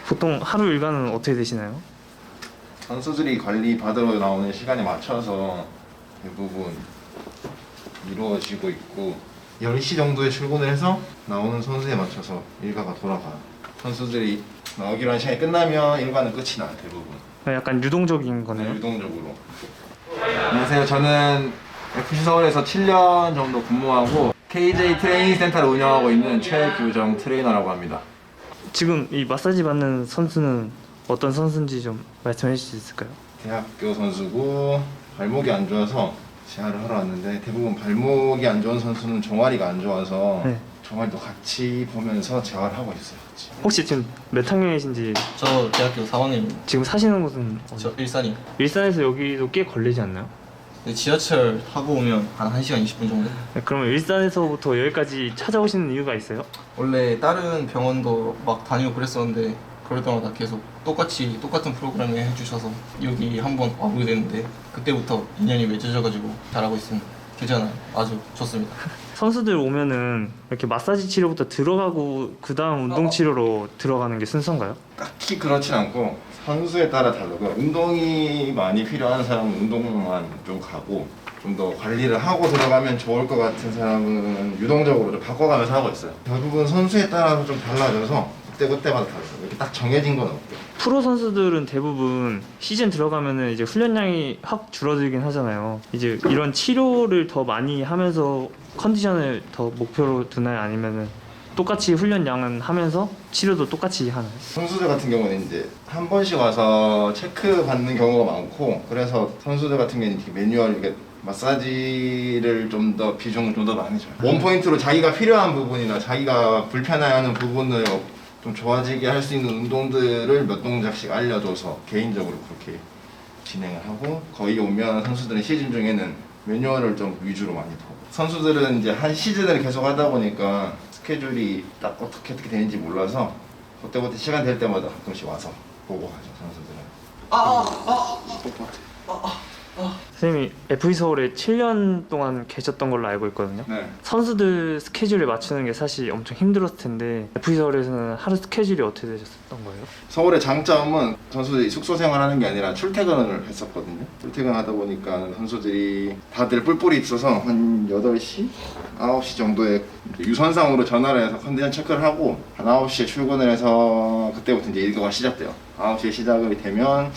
보통 하루 일과는 어떻게 되시나요? 선수들이 관리 받으러 나오는 시간에 맞춰서 대부분 이루어지고 있고 10시 정도에 출근을 해서 나오는 선수에 맞춰서 일과가 돌아가요. 선수들이 나오기로 한 시간이 끝나면 일과는 끝이 나요, 대부분. 약간 유동적인 거네요. 유동적으로. 안녕하세요. 저는 FC 서울에서 7년 정도 근무하고 KJ 트레이닝 센터를 운영하고 있는 최규정 트레이너라고 합니다. 지금 이 마사지 받는 선수는 어떤 선수인지 좀 말씀해 주실 수 있을까요? 대학교 선수고 발목이 안 좋아서 재활을 하러 왔는데 대부분 발목이 안 좋은 선수는 종아리가 안 좋아서 네. 종아리도 같이 보면서 재활을 하고 있어요. 같이. 혹시 지금 몇 학년이신지, 저 대학교 4학년입니다. 지금 사시는 곳은 저 일산이요. 일산에서 여기도 꽤 걸리지 않나요? 지하철 타고 오면 한 1시간 20분 정도? 네, 그러면 일산에서부터 여기까지 찾아오시는 이유가 있어요? 원래 다른 병원도 막 다니고 그랬었는데 그럴 때마다 계속 똑같은 프로그램을 해주셔서 여기 한번 와보게 됐는데 그때부터 인연이 맺어져가지고 잘하고 있습니다. 괜찮아요. 아주 좋습니다. 선수들 오면은 이렇게 마사지 치료부터 들어가고 그 다음 운동 치료로 들어가는 게 순서인가요? 딱히 그렇진 않고 선수에 따라 다르고요. 운동이 많이 필요한 사람은 운동만 좀 가고 좀 더 관리를 하고 들어가면 좋을 것 같은 사람은 유동적으로 좀 바꿔가면서 하고 있어요. 대부분 선수에 따라서 좀 달라져서 그때마다 달라요. 이렇게 딱 정해진 건 없고요. 프로 선수들은 대부분 시즌 들어가면은 이제 훈련량이 확 줄어들긴 하잖아요. 이제 이런 치료를 더 많이 하면서 컨디션을 더 목표로 두나요? 아니면은 똑같이 훈련량은 하면서 치료도 똑같이 하나요? 선수들 같은 경우는 이제 한 번씩 와서 체크 받는 경우가 많고 그래서 선수들 같은 경우는 이렇게 매뉴얼 이렇게 마사지를 좀 더 비중을 좀 더 많이 줘요. 원 포인트로 자기가 필요한 부분이나 자기가 불편해하는 부분을 좀 좋아지게 할 수 있는 운동들을 몇 동작씩 알려줘서 개인적으로 그렇게 진행을 하고 거의 오면 선수들은 시즌 중에는 매뉴얼을 좀 위주로 많이 보고 선수들은 이제 한 시즌을 계속 하다 보니까 스케줄이 딱 어떻게 되는지 몰라서 그때부터 시간 될 때마다 가끔씩 와서 보고 가죠 선수들은. 선생님이 FE 서울에 7년 동안 계셨던 걸로 알고 있거든요. 네. 선수들 스케줄에 맞추는 게 사실 엄청 힘들었을 텐데 FE 서울에서는 하루 스케줄이 어떻게 되셨던 거예요? 서울의 장점은 선수들이 숙소 생활하는 게 아니라 출퇴근을 했었거든요. 출퇴근하다 보니까 선수들이 다들 뿔뿔이 있어서 한 8시? 9시 정도에 유선상으로 전화를 해서 컨디션 체크를 하고 한 9시에 출근을 해서 그때부터 이제 일과가 시작돼요. 9시에 시작이 되면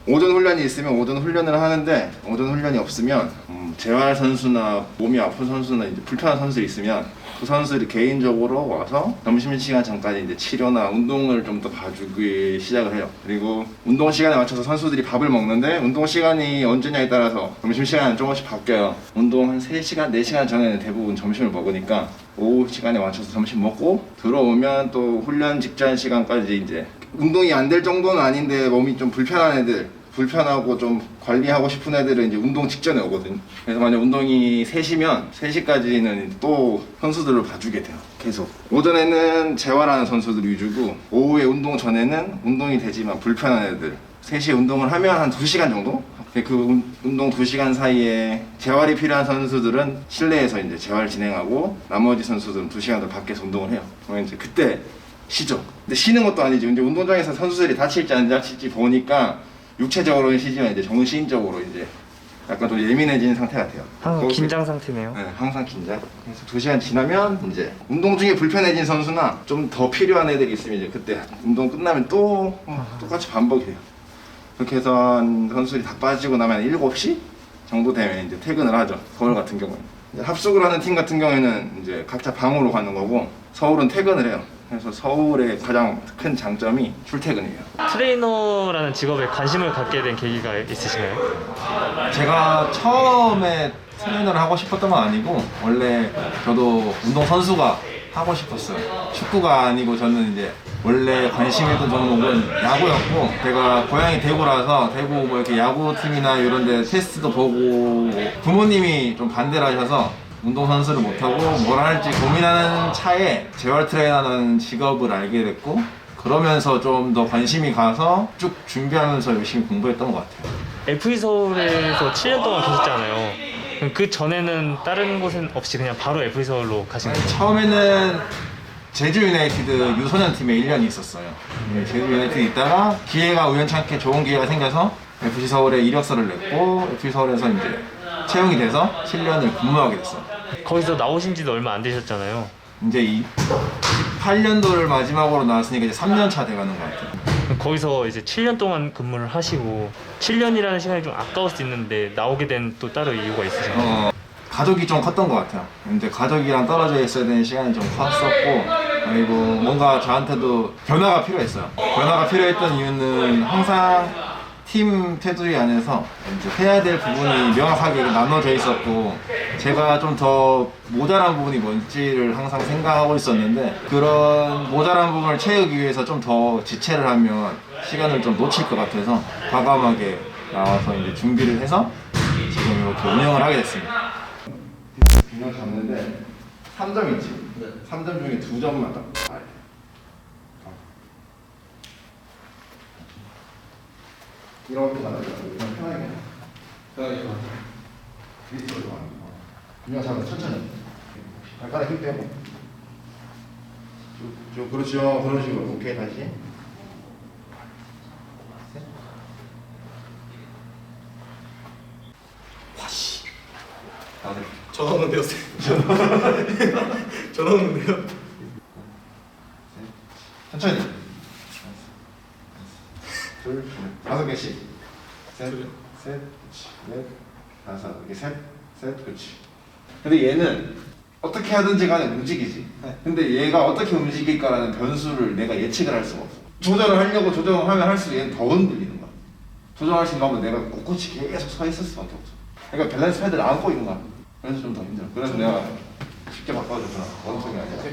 오전 훈련이 있으면 오전 훈련을 하는데 오전 훈련이 없으면 재활 선수나 몸이 아픈 선수나 이제 불편한 선수들이 있으면 그 선수들이 개인적으로 와서 점심시간 전까지 이제 치료나 운동을 좀 더 봐주기 시작을 해요. 그리고 운동 시간에 맞춰서 선수들이 밥을 먹는데 운동 시간이 언제냐에 따라서 점심시간은 조금씩 바뀌어요. 운동 한 3시간, 4시간 전에는 대부분 점심을 먹으니까 오후 시간에 맞춰서 점심 먹고 들어오면 또 훈련 직전 시간까지 이제 운동이 안 될 정도는 아닌데 몸이 좀 불편한 애들 불편하고 좀 관리하고 싶은 애들은 이제 운동 직전에 오거든요. 그래서 만약 운동이 3시면 3시까지는 또 선수들을 봐주게 돼요. 계속. 오전에는 재활하는 선수들 위주고 오후에 운동 전에는 운동이 되지만 불편한 애들 3시에 운동을 하면 한 2시간 정도? 그 운동 2시간 사이에 재활이 필요한 선수들은 실내에서 이제 재활 진행하고 나머지 선수들은 2시간 더 밖에서 운동을 해요. 그러면 이제 그때 쉬죠. 근데 쉬는 것도 아니죠. 이제 운동장에서 선수들이 다칠지 안 다칠지 보니까 육체적으로는 쉬지만 이제 정신적으로 이제 약간 좀 예민해지는 상태 같아요. 항상 긴장 상태네요. 네, 항상 긴장. 그래서 2시간 지나면 이제 운동 중에 불편해진 선수나 좀 더 필요한 애들이 있으면 이제 그때 운동 끝나면 또 똑같이 반복해요. 그렇게 해서 선수들이 다 빠지고 나면 7시 정도 되면 이제 퇴근을 하죠. 서울 같은 경우는. 합숙을 하는 팀 같은 경우에는 이제 각자 방으로 가는 거고 서울은 퇴근을 해요. 그래서 서울의 가장 큰 장점이 출퇴근이에요. 트레이너라는 직업에 관심을 갖게 된 계기가 있으신가요? 제가 처음에 트레이너를 하고 싶었던 건 아니고 원래 저도 운동선수가 하고 싶었어요. 축구가 아니고 저는 이제 원래 관심 있던 종목은 야구였고 제가 고향이 대구라서 대구 뭐 이렇게 야구팀이나 이런 데 테스트도 보고 부모님이 좀 반대를 하셔서 운동선수를 못하고 뭘 할지 고민하는 차에 재활 트레이너라는 직업을 알게 됐고 그러면서 좀 더 관심이 가서 쭉 준비하면서 열심히 공부했던 것 같아요. FE 서울에서 7년 동안 계셨잖아요. 그럼 그 전에는 다른 곳은 없이 그냥 바로 FE 서울로 가신 거예요? 처음에는 제주 유나이티드 유소년 팀에 1년이 있었어요. 네, 제주 유나이티드 있다가 기회가 우연찮게 좋은 기회가 생겨서 FC 서울에 이력서를 냈고 FC 서울에서 이제 채용이 돼서 7년을 근무하게 됐어요. 거기서 나오신 지도 얼마 안 되셨잖아요. 이제 18년도를 마지막으로 나왔으니까 이제 3년 차 돼가는 것 같아요. 그럼 거기서 이제 7년 동안 근무를 하시고 7년이라는 시간이 좀 아까울 수 있는데 나오게 된 또 따로 이유가 있으신가요? 가족이 좀 컸던 것 같아요. 이제 가족이랑 떨어져 있어야 되는 시간이 좀 컸었고, 그리고 뭔가 저한테도 변화가 필요했어요. 변화가 필요했던 이유는 항상 팀 테두리 안에서 이제 해야 될 부분이 명확하게 나눠져 있었고, 제가 좀 더 모자란 부분이 뭔지를 항상 생각하고 있었는데, 그런 모자란 부분을 채우기 위해서 좀 더 지체를 하면 시간을 좀 놓칠 것 같아서 과감하게 나와서 이제 준비를 해서 지금 이렇게 운영을 하게 됐습니다. 균형 잡는데 3점 있지? 네. 3점 중에 2점만 딱 이렇게 나가니까 그냥 편하게 리스트로 좀 하는 거. 균형 잡으면 천천히 발가락 힘 빼고 쭉 그렇죠. 그런 식으로. 오케이. 다시 셋. 전화 오는데요, 쌤. 전화 오는데요. 천천히. 둘, 5개씩. 셋, 셋, 그렇지. 넷, 5, 이게 셋, 그렇지. 근데 얘는 어떻게 하든지 간에 움직이지. 근데 얘가 어떻게 움직일까라는 변수를 내가 예측을 할 수가 없어. 조절을 하려고 조정을 하면 할수록 얘는 더 흔들리는 거야. 조정할 수 있는 건 내가 꿋꿋이 계속 서 있을 수밖에 없어. 그러니까 밸런스 패드를 안고 있는 거야. 그래서 좀 더 힘들어. 그래서 내가 쉽게 바꿔줬잖아. 원통이 아니라.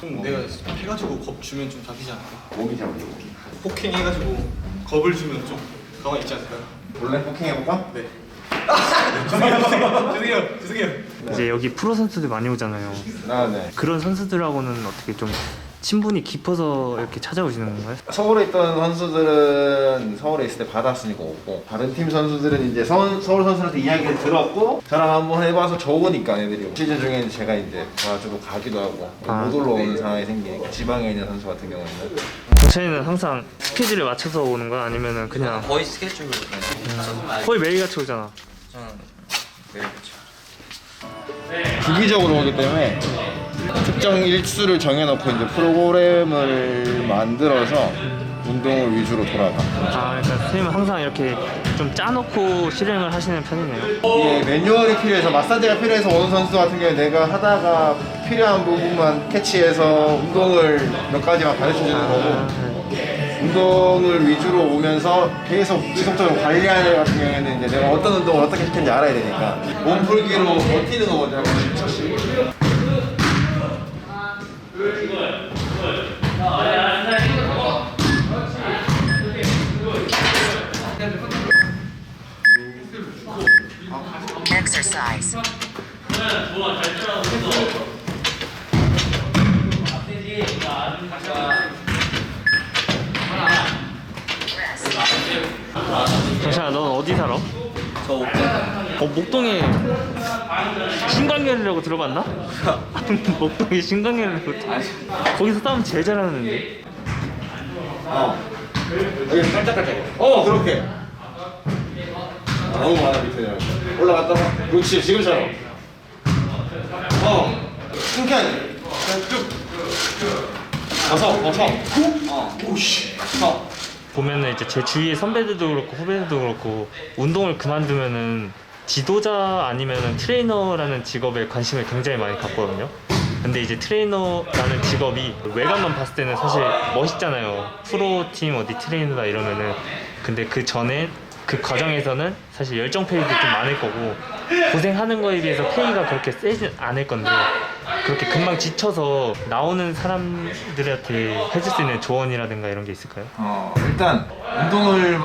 좀 내가 해가지고 겁 주면 좀 잡히지 않을까? 목이 잡아줘, 목이. 폭행 해가지고 겁을 주면 좀 가만히 있지 않을까요? 원래 포킹 해볼까? 네. 죄송해요. 이제 여기 프로 선수들 많이 오잖아요. 네. 그런 선수들하고는 어떻게 좀 친분이 깊어서 이렇게 찾아오시는 건가요? 서울에 있던 선수들은 서울에 있을 때 받았으니까 오고, 다른 팀 선수들은 이제 서울 선수한테 이야기를 들었고 저랑 한번 해봐서 좋으니까 애들이 시즌 중에는 제가 이제 가지고 가기도 하고 못 올라오는 상황이 생기니까 지방에 있는 선수 같은 경우는 경찬이는 항상 스케줄에 맞춰서 오는 거야? 아니면은 그냥 거의 스케줄로 거의 매일 같이 오잖아. 저는 매일 그렇죠. 주기적으로 오기 때문에 특정 일수를 정해놓고 이제 프로그램을 만들어서 운동을 위주로 돌아가. 아, 그러니까 선생님은 항상 이렇게 좀 짜놓고 실행을 하시는 편이네요. 이게 매뉴얼이 필요해서 마사지가 필요해서 오는 선수 같은 경우에 내가 하다가 필요한 부분만 캐치해서 운동을 몇 가지만 가르쳐주는 거고, 운동을 위주로 오면서 계속 지속적으로 관리하는 같은 경우에는 이제 내가 어떤 운동을 어떻게 시키는지 알아야 되니까 몸풀기로 버티는 거 먼저 하고 Exercise. 경찬아, 넌 어디 살아? 저 옥동 목동에 신광열이라고 들어봤나? 목동에 신광열이라고 거기서 싸움 제일 잘하는데. 여기 깔짝깔짝. 그렇게. 너무 많아 밑에. 올라갔다가. 그렇지, 지금처럼. 승쾌하게. 쭉. 오씨. 보면은 이제 제 주위의 선배들도 그렇고 후배들도 그렇고 운동을 그만두면은 지도자 아니면은 트레이너라는 직업에 관심을 굉장히 많이 갖거든요. 근데 이제 트레이너라는 직업이 외관만 봤을 때는 사실 멋있잖아요. 프로팀 어디 트레이너다 이러면은. 근데 그 전에 그 과정에서는 사실 열정 페이도 좀 많을 거고 고생하는 거에 비해서 페이가 그렇게 세진 않을 건데, 그렇게 금방 지쳐서 나오는 사람들한테 해줄 수 있는 조언이라든가 이런 게 있을까요? 일단 운동을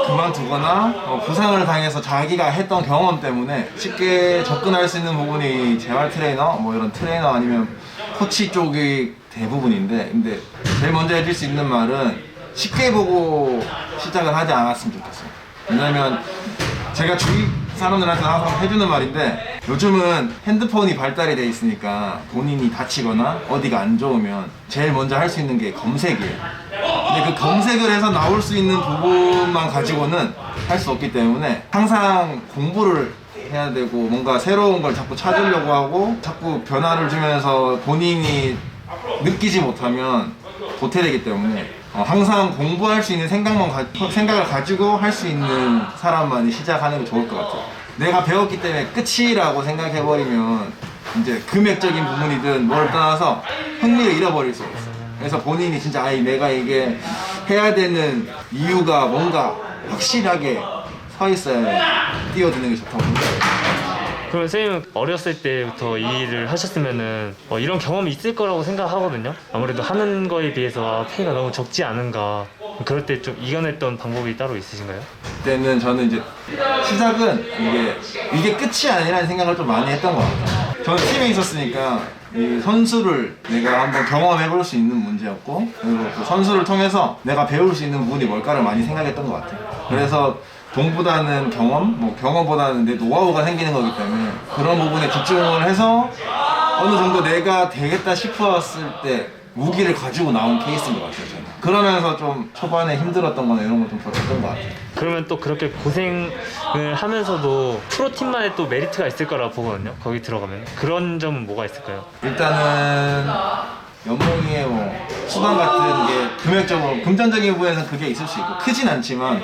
그만두거나 부상을 당해서 자기가 했던 경험 때문에 쉽게 접근할 수 있는 부분이 재활 트레이너, 뭐 이런 트레이너 아니면 코치 쪽이 대부분인데, 근데 제일 먼저 해줄 수 있는 말은 쉽게 보고 시작을 하지 않았으면 좋겠어요. 왜냐면 제가 주위 사람들한테 항상 해주는 말인데, 요즘은 핸드폰이 발달이 돼 있으니까 본인이 다치거나 어디가 안 좋으면 제일 먼저 할 수 있는 게 검색이에요. 근데 그 검색을 해서 나올 수 있는 부분만 가지고는 할 수 없기 때문에 항상 공부를 해야 되고, 뭔가 새로운 걸 자꾸 찾으려고 하고 자꾸 변화를 주면서 본인이 느끼지 못하면 도태되기 때문에 항상 공부할 수 있는 생각을 가지고 할 수 있는 사람만이 시작하는 게 좋을 것 같아요. 내가 배웠기 때문에 끝이라고 생각해버리면 이제 금액적인 부분이든 뭘 떠나서 흥미를 잃어버릴 수 있어요. 그래서 본인이 진짜 내가 이게 해야 되는 이유가 뭔가 확실하게 서 있어야 뛰어드는 게 좋다고 생각해요. 그러면 선생님은 어렸을 때부터 이 일을 하셨으면은 이런 경험이 있을 거라고 생각하거든요. 아무래도 하는 거에 비해서 페이가 너무 적지 않은가. 그럴 때 좀 이겨냈던 방법이 따로 있으신가요? 그때는 저는 이제 시작은 이게 끝이 아니라는 생각을 좀 많이 했던 것 같아요. 저는 팀에 있었으니까 이 선수를 내가 한번 경험해 볼 수 있는 문제였고, 그리고 그 선수를 통해서 내가 배울 수 있는 부분이 뭘까를 많이 생각했던 것 같아요. 그래서 돈보다는 경험보다는 내 노하우가 생기는 거기 때문에 그런 부분에 집중을 해서 어느 정도 내가 되겠다 싶었을 때 무기를 가지고 나온 케이스인 것 같아요, 저는. 그러면서 좀 초반에 힘들었던 거나 이런 거 좀 버텼던 것 같아요. 그러면 또 그렇게 고생을 하면서도 프로팀만의 또 메리트가 있을 거라고 보거든요. 거기 들어가면. 그런 점은 뭐가 있을까요? 일단은 연봉의 수당 같은 게 금액적으로 금전적인 부분에서는 그게 있을 수 있고, 크진 않지만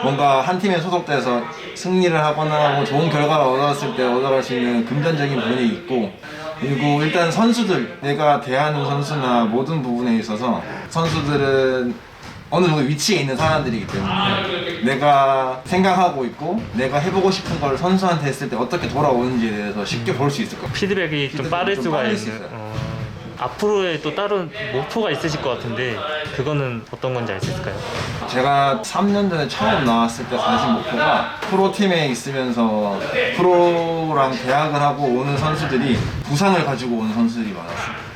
뭔가 한 팀에 소속돼서 승리를 하거나 좋은 결과를 얻었을 때 얻어갈 수 있는 금전적인 부분이 있고, 그리고 일단 선수들, 내가 대하는 선수나 모든 부분에 있어서 선수들은 어느 정도 위치에 있는 사람들이기 때문에 내가 생각하고 있고 내가 해보고 싶은 걸 선수한테 했을 때 어떻게 돌아오는지에 대해서 쉽게 볼 수 있을 것 같아요. 피드백이 좀 빠를 수가 있는. 앞으로의 또 다른 목표가 있으실 것 같은데 그거는 어떤 건지 알 수 있을까요? 제가 3년 전에 처음 나왔을 때 가진 목표가, 프로팀에 있으면서 프로랑 계약을 하고 오는 선수들이 부상을 가지고 오는 선수들이 많았어요.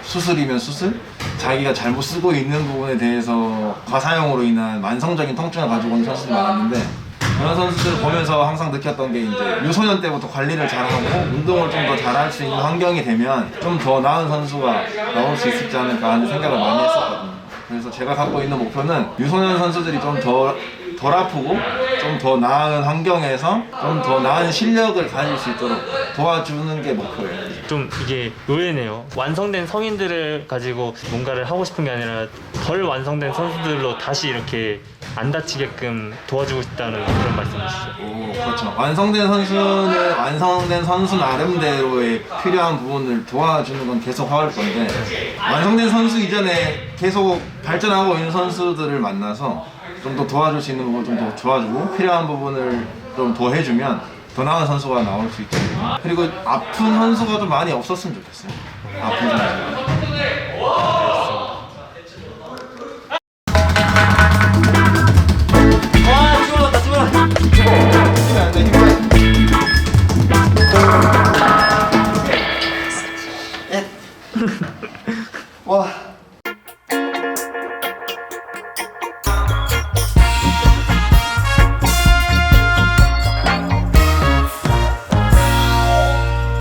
수술이면 수술, 자기가 잘못 쓰고 있는 부분에 대해서 과사용으로 인한 만성적인 통증을 가지고 오는 선수들이 많았는데, 그런 선수들을 보면서 항상 느꼈던 게 이제 유소년 때부터 관리를 잘하고 운동을 좀 더 잘할 수 있는 환경이 되면 좀 더 나은 선수가 나올 수 있지 않을까 하는 생각을 많이 했었거든요. 그래서 제가 갖고 있는 목표는 유소년 선수들이 좀 덜 아프고 좀 더 나은 환경에서 좀 더 나은 실력을 가질 수 있도록 도와주는 게 목표예요. 좀 이게 의외네요. 완성된 성인들을 가지고 뭔가를 하고 싶은 게 아니라 덜 완성된 선수들로 다시 이렇게 안 다치게끔 도와주고 싶다는 그런 말씀이시죠? 그렇죠. 완성된 선수는 완성된 선수 나름대로의 필요한 부분을 도와주는 건 계속 해올 건데, 완성된 선수 이전에 계속 발전하고 있는 선수들을 만나서 좀 더 도와줄 수 있는 부분을 좀 더 도와주고 필요한 부분을 좀 더 해주면 더 나은 선수가 나올 수 있죠. 그리고 아픈 선수가 좀 많이 없었으면 좋겠어요. 아픈 선수가. 와.